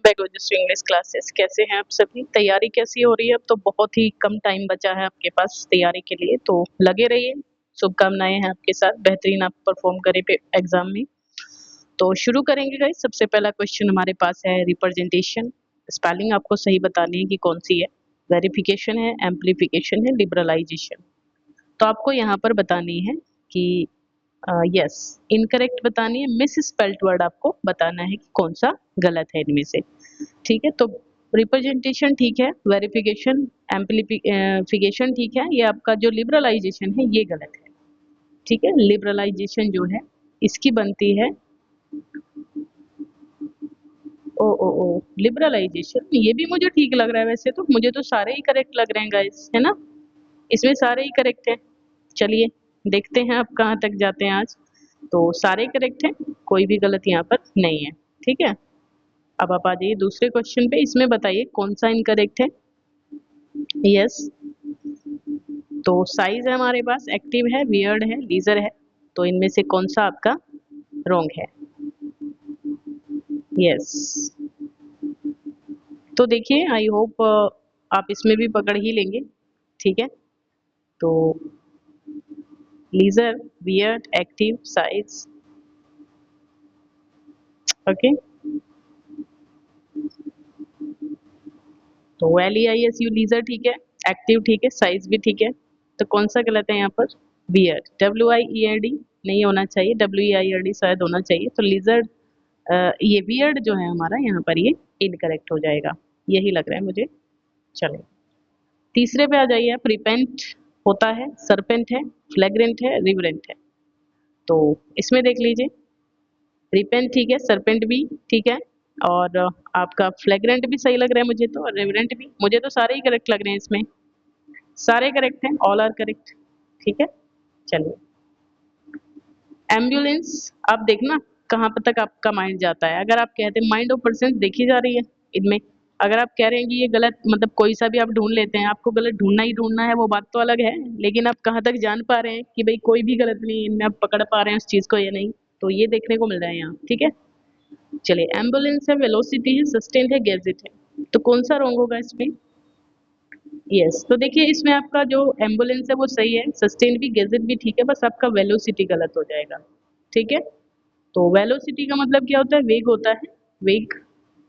Back with English classes. कैसे हैं आप सभी? तैयारी कैसी हो रही है? अब तो बहुत ही कम टाइम बचा है आपके पास तैयारी के लिए, तो लगे रहिए। शुभकामनाएं हैं आपके साथ, बेहतरीन आप परफॉर्म करें एग्जाम में। तो शुरू करेंगे गाइस। सबसे पहला क्वेश्चन हमारे पास है रिप्रेजेंटेशन। स्पेलिंग आपको सही बतानी है कि कौन सी है। वेरिफिकेशन है, एम्पलीफिकेशन है, लिबरलाइजेशन। तो आपको यहाँ पर बतानी है कि यस, इनकरेक्ट बतानी है। मिस स्पेल्ट वर्ड आपको बताना है कि कौन सा गलत है इनमें से। ठीक है, तो रिप्रेजेंटेशन ठीक है, वेरिफिकेशन एम्पलीफिकेशन ठीक है, ये आपका जो लिबरलाइजेशन है ये गलत है। ठीक है, लिबरलाइजेशन जो है इसकी बनती है ओ लिबरलाइजेशन। ये भी मुझे ठीक लग रहा है, वैसे तो मुझे तो सारे ही करेक्ट लग रहे हैं गाइस, है ना? इसमें सारे ही करेक्ट हैं। चलिए देखते हैं आप कहाँ तक जाते हैं आज। तो सारे करेक्ट हैं, कोई भी गलत यहाँ पर नहीं है। ठीक है, अब आप आ जाइए दूसरे क्वेश्चन पे। इसमें बताइए कौन सा इनकरेक्ट है। यस, तो साइज है हमारे पास, एक्टिव है, वियर्ड है, लीजर है। तो इनमें से कौन सा आपका रॉन्ग है? यस, तो देखिए आई होप आप इसमें भी पकड़ ही लेंगे। ठीक है, तो leisure, weird, active, size. Okay, तो LEISU लीजर ठीक है, एक्टिव ठीक है, साइज भी ठीक है। तो कौन सा गलत है यहाँ पर? वियर्ड, WIERD नहीं होना चाहिए, WEIRD शायद होना चाहिए। तो लीजर, ये वियर्ड जो है हमारा यहाँ पर ये इनकरेक्ट हो जाएगा, यही लग रहा है मुझे। चलो तीसरे पे आ जाइए आप। रिपेंट होता है, सरपेंट है, फ्लैग्रेंट है, रिवरेंट है। तो इसमें देख लीजिए, रिपेंट ठीक है, सरपेंट भी ठीक है, और आपका फ्लैग्रेंट भी सही लग रहा है मुझे तो, और रिवरेंट भी। मुझे तो सारे ही करेक्ट लग रहे हैं इसमें, सारे करेक्ट हैं, ऑल आर करेक्ट। ठीक है, चलिए एम्बुलेंस। आप देखना कहाँ पर तक आपका माइंड जाता है। अगर आप कहते हैं माइंड ऑफ पर्सन देखी जा रही है इनमें, अगर आप कह रहे हैं कि ये गलत, मतलब कोई सा भी आप ढूंढ लेते हैं, आपको गलत ढूंढना ही ढूंढना है, वो बात तो अलग है। लेकिन आप कहाँ तक जान पा रहे हैं कि भाई कोई भी गलत नहीं है इनमें, आप पकड़ पा रहे हैं उस चीज को या नहीं, तो ये देखने को मिल रहा है यहाँ। ठीक है, चलिए एम्बुलेंस है, वेलोसिटी है, सस्टेन है, गैजेट है। तो कौन सा रॉन्ग होगा इसमें? यस, तो देखिए इसमें आपका जो एम्बुलेंस है वो सही है, सस्टेन भी, गैजेट भी ठीक है, बस आपका वेलोसिटी गलत हो जाएगा। ठीक है, तो वेलोसिटी का मतलब क्या होता है? वेग होता है, वेग,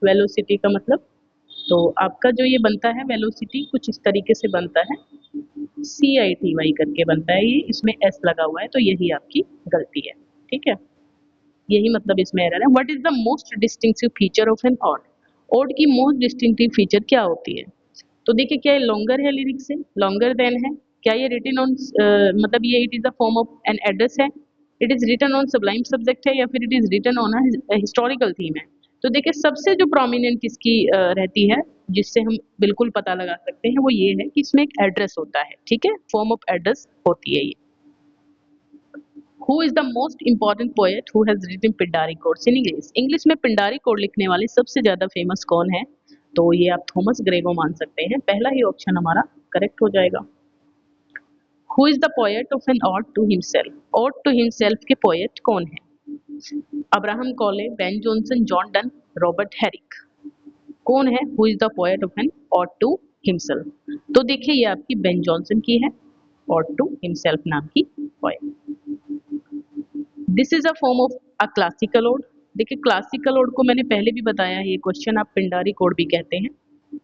वेलोसिटी का मतलब। तो आपका जो ये बनता है वेलोसिटी कुछ इस तरीके से बनता है, CITY करके बनता है ये, इसमें S लगा हुआ है, तो यही आपकी गलती है। ठीक है, यही मतलब इसमें एरर है। What is the most distinctive feature of an ode? Ode की मोस्ट डिस्टिंक्टिव फीचर क्या होती है? तो देखिए, क्या ये लॉन्गर है लिरिक्स से, लॉन्गर देन है? क्या ये रिटन ऑन, मतलब ये it is the form of an address है? It is written on sublime subject है, या फिर it is written on historical theme है? तो देखिए सबसे जो प्रोमिनेंट इसकी रहती है, जिससे हम बिल्कुल पता लगा सकते हैं, वो ये है कि इसमें एक एड्रेस होता है। ठीक है, फॉर्म ऑफ एड्रेस होती है ये। Who is the most important poet who has written Pindari codes in English? English में पिंडारी कोड लिखने वाले सबसे ज्यादा फेमस कौन है? तो ये आप थॉमस ग्रे को मान सकते हैं, पहला ही ऑप्शन हमारा करेक्ट हो जाएगा। Who is the poet of an ode to himself? Ode to himself के पोएट कौन है? Abraham Cowley, Ben Jonson, John Donne, Robert Herrick. कौन है who is the poet of an ode to himself? तो देखिए ये आपकी बेन जॉनसन की है, ऑड टू हिमसेल्फ नाम की poem. This is a form of a classical ode. देखिए क्लासिकल ओड को मैंने पहले भी बताया है, ये क्वेश्चन आप पिंडारी कोड भी कहते हैं,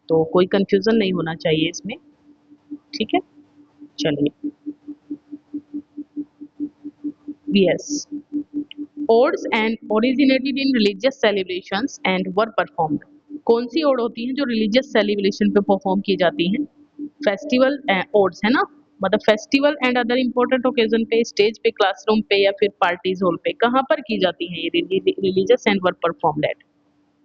तो कोई कंफ्यूजन नहीं होना चाहिए इसमें। ठीक है, चलिए yes, odds and originated in religious celebrations and were performed. कौन सी ओड होती हैं जो रिलीजियस सेलिब्रेशन पे परफॉर्म की जाती हैं? फेस्टिवल ओड्स है ना, मतलब festival and other important occasion पे, स्टेज पे, क्लासरूम पे, या फिर पार्टीज हॉल पे, कहाँ पर की जाती है ये religious and were performed eight?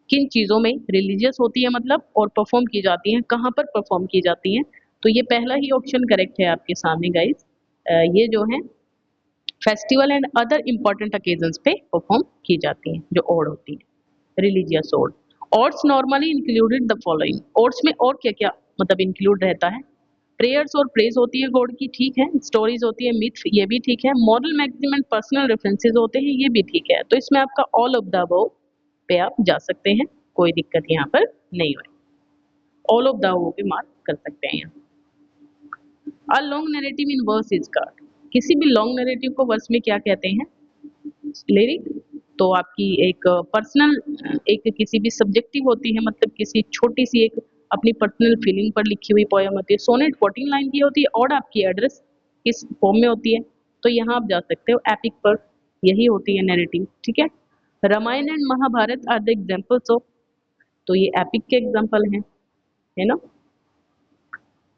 किन चीजों में रिलीजियस होती है मतलब, और परफॉर्म की जाती हैं, कहाँ पर परफॉर्म की जाती हैं? तो ये पहला ही ऑप्शन करेक्ट है आपके सामने गाइस। ये जो है festival and other important occasions पे परफॉर्म की जाती हैं, जो ओड होती है religious ode. Odes normally included the following. Odes में और क्या क्या मतलब इंक्लूड रहता है? प्रेयर्स और प्रेज होती है गॉड की, ठीक है, स्टोरीज होती है, मिथ, ये भी ठीक है, moral maxim and personal references होते हैं, ये भी ठीक है। तो इसमें आपका ऑल ऑफ द अबव पे आप जा सकते हैं, कोई दिक्कत यहाँ पर नहीं हुई। ऑल ऑफ द वो भी मार्क कर सकते हैं यहाँ। A long narrative in verse is called, किसी भी लॉन्ग नैरेटिव को वर्स में क्या कहते हैं, लिरिक। तो आपकी एक पर्सनल, एक किसी भी सब्जेक्टिव होती है, मतलब किसी छोटी सी एक अपनी पर्सनल फीलिंग पर लिखी हुई पोयम होती है। सोनेट 14 लाइन की होती है और आपकी एड्रेस किस फॉर्म में होती है, तो यहाँ आप जा सकते हो एपिक पर, यही होती है नैरेटिव, ठीक है। Ramayana and Mahabharata are the examples of, तो ये एपिक के एग्जाम्पल हैं, है ना।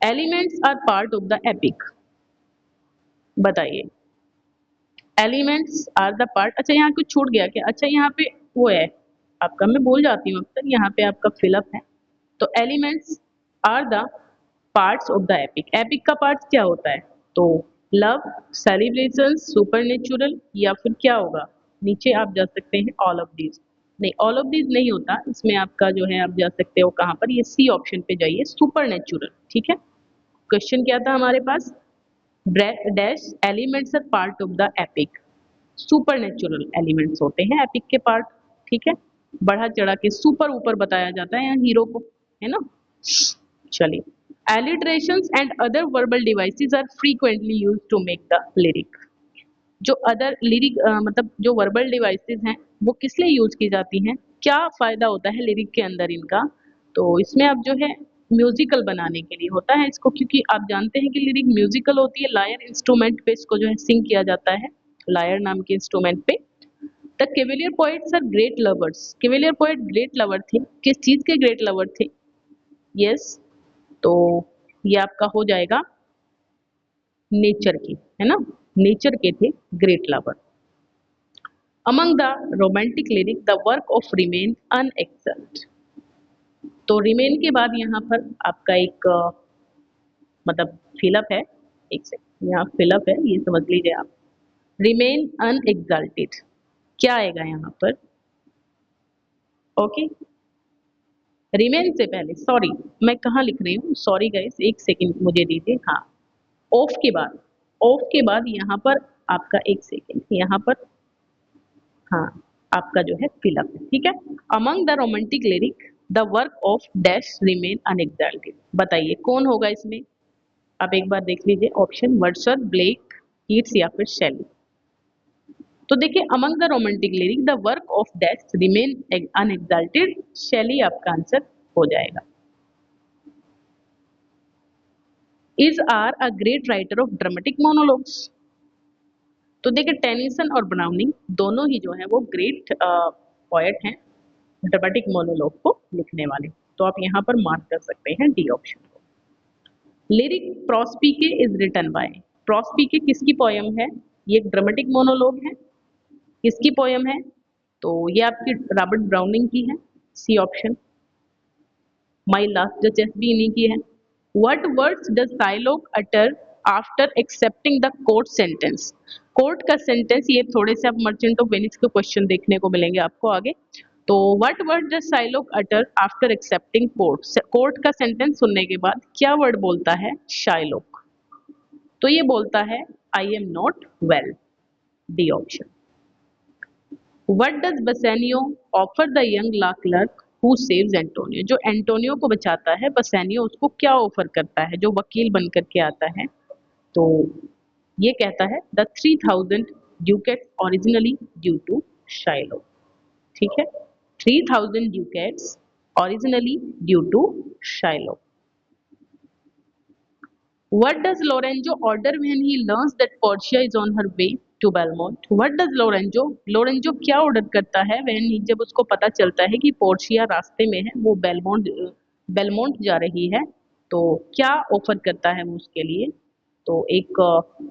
Elements are part of the epic, बताइए एलिमेंट्स आर द पार्ट, अच्छा यहाँ कुछ छूट गया क्या, अच्छा यहाँ पे वो है आपका, मैं भूल जाती हूँ अक्सर, यहाँ पे आपका फिलअप है। तो elements are the parts of the epic, epic का पार्ट क्या होता है, तो लव, सेलिब्रेशन, सुपरनेचुरल, या फिर क्या होगा, नीचे आप जा सकते हैं ऑल ऑफ दीज, नहीं ऑल ऑफ दीज नहीं होता इसमें, आपका जो है आप जा सकते हो कहाँ पर, ये सी ऑप्शन पे जाइए, सुपरनेचुरल, ठीक है। क्वेश्चन क्या था हमारे पास, dash elements are part of the epic, supernatural elements होते हैं एपिक के पार्ट, ठीक है। बढ़ा चढ़ा के सुपर ऊपर बताया जाता है यहाँ हीरो को, है ना। चलिए, alliterations and other verbal devices are frequently used to make the lyric, जो अदर लिरिक मतलब जो वर्बल डिवाइसेस हैं वो किस लिए यूज की जाती हैं, क्या फायदा होता है लिरिक के अंदर इनका, तो इसमें आप जो है म्यूजिकल बनाने के लिए होता है इसको, क्योंकि आप जानते हैं कि लिरिक म्यूजिकल होती है, लायर इंस्ट्रूमेंट पे इसको जो है सिंग किया जाता है, लायर नाम के इंस्ट्रूमेंट पे। The cavalier poets are great lovers, cavalier poet great lover थे, किस चीज के ग्रेट लवर थे, यस, तो ये आपका हो जाएगा नेचर की, है ना, नेचर के थे great lover. Among the romantic lyric the work of remain unexcelled, तो रिमेन के बाद यहाँ पर आपका एक मतलब फिलअप है, एक सेकंड यहाँ फिलअप है, ये समझ लीजिए आप, रिमेन अनएक्साल्टेड क्या आएगा यहाँ पर, ओके। रिमेन से पहले, सॉरी मैं कहाँ लिख रही हूँ, सॉरी गाइस एक सेकंड मुझे दीजिए, हाँ ऑफ के बाद, ऑफ के बाद यहाँ पर आपका एक सेकंड यहाँ पर, हाँ आपका जो है फिलअप है, ठीक है। Among the romantic lyric the work of dash remain unexalted, बताइए कौन होगा इसमें, आप एक बार देख लीजिए ऑप्शन, वर्ड्सवर्थ, ब्लेक, कीट्स या फिर शेली। तो देखिए among the romantic lyric the work of dash remain unexalted, Shelley आपका आंसर हो जाएगा। Is are a great writer of dramatic monologues, तो देखिए टेनिसन और ब्राउनिंग दोनों ही जो है वो ग्रेट पोएट हैं ड्रामेटिक मोनोलॉग को लिखने वाले, तो आप यहाँ पर मार्क कर सकते हैं डी ऑप्शन को। लिरिक प्रोस्पिके इज रिटन बाय, प्रोस्पिके किसकी पोयम है, ये एक ड्रामेटिक मोनोलॉग है, किसकी पोयम है, तो ये आपकी रॉबर्ट ब्राउनिंग की है, C option. My Last Duchess भी इन्हीं की है। What words does Shylock utter after accepting the court sentence, court का सेंटेंस, ये थोड़े से आप मर्चेंट ऑफ वेनिस के क्वेश्चन देखने को मिलेंगे आपको आगे। तो what word does Shylock utter after accepting court, court का सेंटेंस सुनने के बाद क्या वर्ड बोलता है शाइलोक, तो ये बोलता है I am not well, D option. What does Bassanio offer the young law clerk who saves Antonio, जो एंटोनियो को बचाता है बसानियो उसको क्या ऑफर करता है, जो वकील बनकर के आता है, तो ये कहता है the 3000 ducats originally due to Shiloh, ठीक है, 3000 ducats originally due to Shiloh. What does Lorenzo order when he learns that Portia is on her way to Belmont? What does Lorenzo, Lorenzo क्या ऑर्डर करता है when he, जब उसको पता चलता है कि पोर्शिया रास्ते में है, वो बेलमोंट जा रही है, तो क्या ऑफर करता है वो उसके लिए, तो एक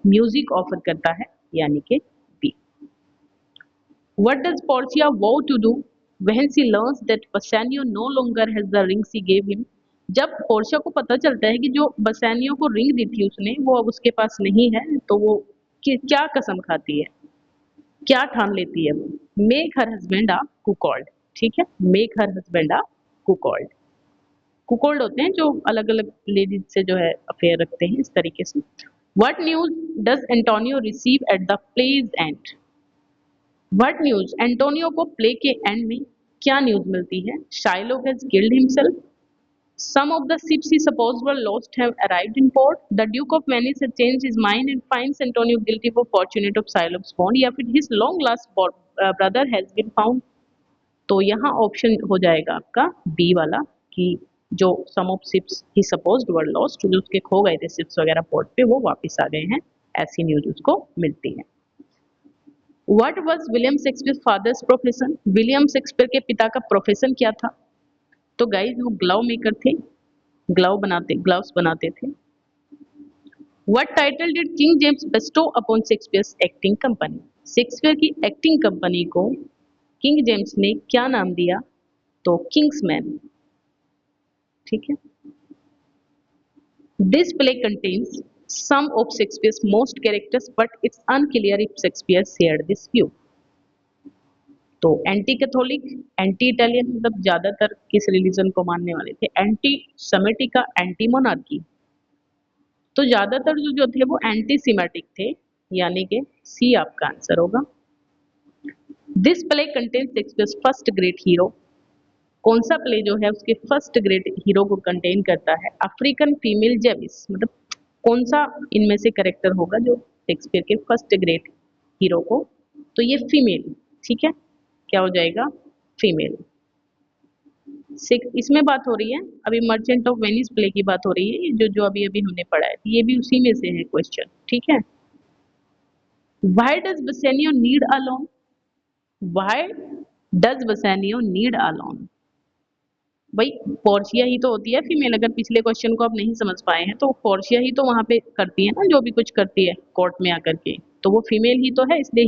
म्यूजिक ऑफर करता है, यानी कि B. What does Portia vow to do when she learns that Bassanio no longer has the ring she gave him? जब पोर्शिया को पता चलता है कि जो बसानियो को रिंग दी थी उसने वो अब उसके पास नहीं है, तो वो क्या कसम खाती है, क्या ठान लेती है वो, मेक हर हस्बैंड आ कुकॉल्ड, ठीक है, मेक हर हस्बैंड आ कुकॉल्ड, कुकॉल्ड होते हैं जो अलग अलग लेडीज से जो है अफेयर रखते हैं, इस तरीके से। What news does Antonio receive at the play's end, what news Antonio को प्ले के एंड में क्या न्यूज मिलती है? Shylock has killed himself, some of the ships he supposed were lost have arrived in port, the Duke of Venice has changed his mind and finds Antonio guilty for fortunate of Shylock's bond, या फिर his long lost brother has been found। तो यहाँ option हो जाएगा आपका B वाला कि जो some of ships he supposed were lost, जो उसके खो गए थे शिप्स वगैरह पोर्ट पे, वो वापस आ गए हैं, ऐसी न्यूज उसको मिलती है। What was William Shakespeare father's profession? William Shakespeare के पिता का प्रोफेशन क्या था? तो गाइस वो ग्लव मेकर थे, ग्लव्स बनाते थे। What title did King James bestow upon Shakespeare's acting company? Shakespeare की एक्टिंग कंपनी को किंग जेम्स ने क्या नाम दिया? तो किंग्समैन। ठीक है। This play contains some of Shakespeare's most characters but it's unclear if Shakespeare shared this view. तो एंटी कैथोलिक, एंटी इटालियन, मतलब ज्यादातर किस रिलीजन को मानने वाले थे, एंटी सेमेटिका, एंटी मोनार्की। तो ज्यादातर जो थे वो एंटी सीमेटिक थे, यानी कि सी आपका आंसर होगा। This play contains Shakespeare's first great hero. कौन सा प्ले जो है उसके फर्स्ट ग्रेट हीरो को कंटेन करता है? अफ्रीकन फीमेल जेविस, मतलब कौन सा इनमें से कैरेक्टर होगा जो शेक्सपियर के फर्स्ट ग्रेट हीरो को? तो ये फीमेल, ठीक है, क्या हो जाएगा? फीमेल। इसमें बात हो रही है अभी मर्चेंट ऑफ वेनिस प्ले की बात हो रही है, जो जो अभी अभी हमने पढ़ा है, ये भी उसी में से है क्वेश्चन, ठीक है। Why does Bassanio need a loan? Why does Bassanio need a loan? भाई पोर्शिया ही तो होती है फीमेल, अगर पिछले क्वेश्चन को आप नहीं समझ पाए हैं तो पोर्शिया ही तो वहां पे करती है ना, जो भी कुछ करती है कोर्ट में आकर के, तो वो फीमेल ही तो है, इसलिए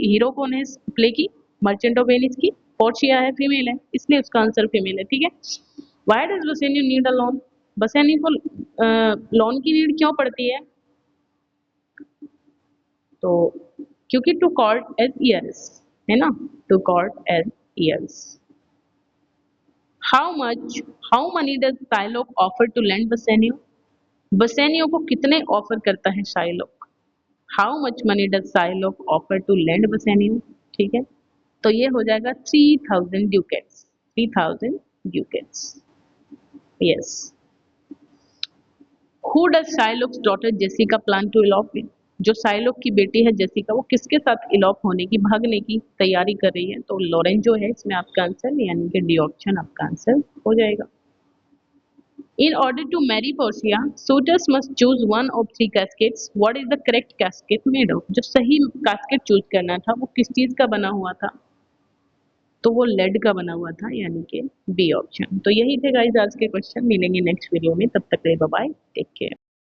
हीरो कौन है प्ले की? मर्चेंट ऑफ वेनिस की पोर्शिया है, फीमेल है, इसलिए उसका आंसर फीमेल है, ठीक है। Why does Bassanio need a loan? Bassanio को लोन की नीड क्यों पड़ती है? तो क्योंकि टू कोर्ट एज ईयर्स, है ना, to court age years. How much, how money does Shylock offer to lend Bassanio? Bassanio को कितने ऑफर करता है Shylock? How much money does Shylock offer to lend Bassanio? ठीक है, तो ये हो जाएगा 3000 ducats, 3000 ducats. Yes. Who does Shylock's daughter Jessica plan to elope with? जो शाइलॉक की बेटी है जेसिका, वो किसके साथ इलॉप होने की, भागने की तैयारी कर रही है? तो लोरेंजो है इसमें आपका आंसर, यानी कि डी ऑप्शन आपका आंसर हो जाएगा। In order to marry Portia, suitors must choose one of three caskets. What is the correct casket made of? जो सही casket चूज करना था वो किस चीज का बना हुआ था? तो वो लेड का बना हुआ था, यानी कि बी ऑप्शन। तो यही थे गाइस आज के क्वेश्चन, मिलेंगे नेक्स्ट वीडियो में, तब तक के लिए बाय बाय, टेक केयर।